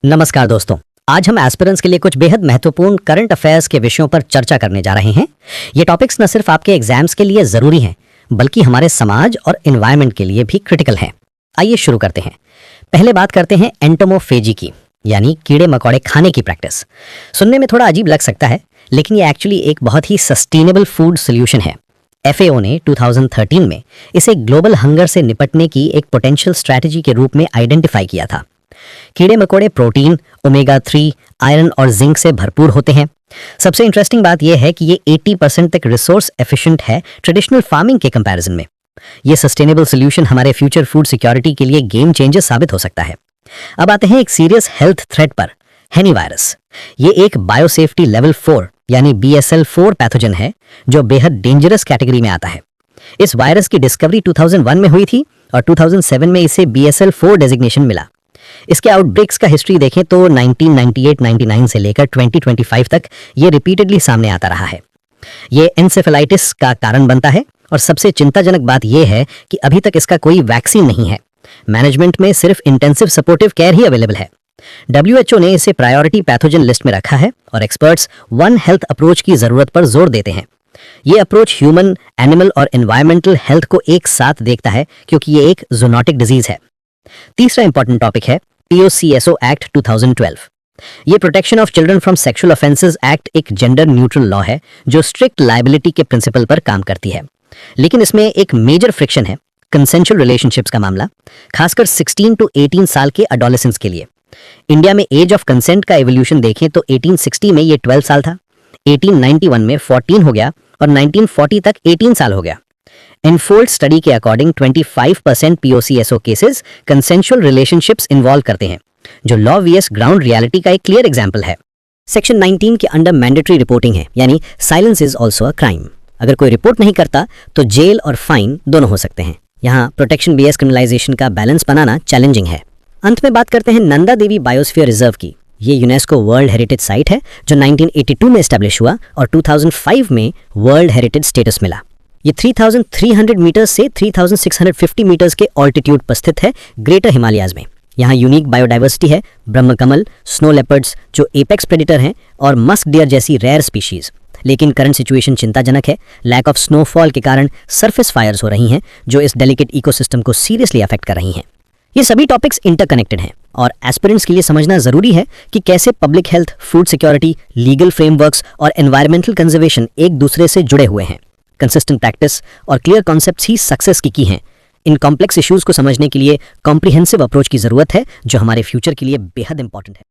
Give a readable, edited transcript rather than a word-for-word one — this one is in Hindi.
नमस्कार दोस्तों, आज हम एस्पिरेंट्स के लिए कुछ बेहद महत्वपूर्ण करंट अफेयर्स के विषयों पर चर्चा करने जा रहे हैं। ये टॉपिक्स न सिर्फ आपके एग्जाम्स के लिए जरूरी हैं, बल्कि हमारे समाज और एनवायरनमेंट के लिए भी क्रिटिकल हैं। आइए शुरू करते हैं। पहले बात करते हैं एंटोमोफेजी की, यानी कीड़े मकोड़े खाने की प्रैक्टिस। सुनने में थोड़ा अजीब लग सकता है, लेकिन ये एक्चुअली एक बहुत ही सस्टेनेबल फूड सोल्यूशन है। FAO ने 2013 में इसे ग्लोबल हंगर से निपटने की एक पोटेंशियल स्ट्रैटेजी के रूप में आइडेंटिफाई किया था। कीड़े मकोड़े प्रोटीन, ओमेगा 3, आयरन और जिंक से भरपूर होते हैं। सबसे इंटरेस्टिंग बात यह है कि ये 80% तक रिसोर्स एफिशिएंट है ट्रेडिशनल फार्मिंग के कंपैरिजन में। ये सस्टेनेबल सोल्यूशन हमारे फ्यूचर फूड सिक्योरिटी के लिए गेम चेंजर साबित हो सकता है। अब आते हैं एक सीरियस हेल्थ थ्रेट पर, हेनी वायरस। ये एक बायोसेफ्टी लेवल 4 यानी BSL-4 पैथोजन है जो बेहद डेंजरस कैटेगरी में आता है। इस वायरस की डिस्कवरी 2001 में हुई थी और 2007 में इसे BSL-4 डेजिग्नेशन मिला। इसके आउटब्रेक्स का हिस्ट्री देखें तो 1998-99 से लेकर 2025 तक ये रिपीटेडली सामने आता रहा है। ये एन्सेफेलाइटिस का कारण बनता है और सबसे चिंताजनक बात यह है कि अभी तक इसका कोई वैक्सीन नहीं है। मैनेजमेंट में सिर्फ इंटेंसिव सपोर्टिव केयर ही अवेलेबल है। WHO ने इसे प्रायोरिटी पैथोजन लिस्ट में रखा है और एक्सपर्ट्स वन हेल्थ अप्रोच की जरूरत पर जोर देते हैं। ये अप्रोच ह्यूमन, एनिमल और एनवायरमेंटल हेल्थ को एक साथ देखता है, क्योंकि ये एक जूनोटिक डिजीज है। तीसरा इंपॉर्टेंट टॉपिक है POCSO एक्ट 2012। ये protection of children from sexual offences act एक जेंडर न्यूट्रल लॉ है जो स्ट्रिक्ट लायबिलिटी के प्रिंसिपल पर काम करती है। लेकिन इसमें एक मेजर फ्रिक्शन है, कंसेंशुअल रिलेशनशिप्स का मामला, खासकर 16 to 18 साल के एडोलेसेंट्स के लिए। इंडिया में एज ऑफ कंसेंट का एवोल्यूशन देखें तो 1860 में ये 12 साल था, 1891 में 14 हो गया और 1940 तक 18 साल हो गया। इनफोल्ड स्टडी के according 25% POCSO cases consensual relationships involve करते हैं, जो लॉ वीएस ग्राउंड रियलिटी का एक क्लियर एग्जांपल है। सेक्शन 19 के अंडर मैंडेटरी रिपोर्टिंग है, यानी silence is also a crime. अगर कोई रिपोर्ट नहीं करता तो जेल और फाइन दोनों हो सकते हैं। यहाँ प्रोटेक्शन BS क्रिमिनलाइजेशन का बैलेंस बनाना चैलेंजिंग है। अंत में बात करते हैं नंदा देवी बायोस्फीयर रिजर्व की। ये यूनेस्को वर्ल्ड हेरिटेज साइट है जो 1982 में एस्टेब्लिश हुआ और 2005 में वर्ल्ड हेरिटेज स्टेटस मिला। ये 3,300 मीटर्स से 3,650 मीटर्स के ऑल्टीट्यूड पर स्थित है ग्रेटर हिमालयाज में। यहाँ यूनिक बायोडाइवर्सिटी है, ब्रह्मकमल, स्नो लेपर्ड्स जो एपेक्स प्रेडेटर हैं और मस्क डियर जैसी रेयर स्पीशीज। लेकिन करंट सिचुएशन चिंताजनक है। लैक ऑफ स्नोफॉल के कारण सरफेस फायर्स हो रही हैं जो इस डेलिकेट इकोसिस्टम को सीरियसली अफेक्ट कर रही हैं। ये सभी टॉपिक्स इंटरकनेक्टेड हैं और एस्पिरेंट्स के लिए समझना जरूरी है कि कैसे public health, food security, legal frameworks और एनवायरमेंटल कंजर्वेशन एक दूसरे से जुड़े हुए हैं। कंसिस्टेंट प्रैक्टिस और क्लियर कॉन्सेप्ट्स ही सक्सेस की हैं। इन कॉम्प्लेक्स इश्यूज को समझने के लिए कॉम्प्रिहेंसिव अप्रोच की जरूरत है, जो हमारे फ्यूचर के लिए बेहद इंपॉर्टेंट है।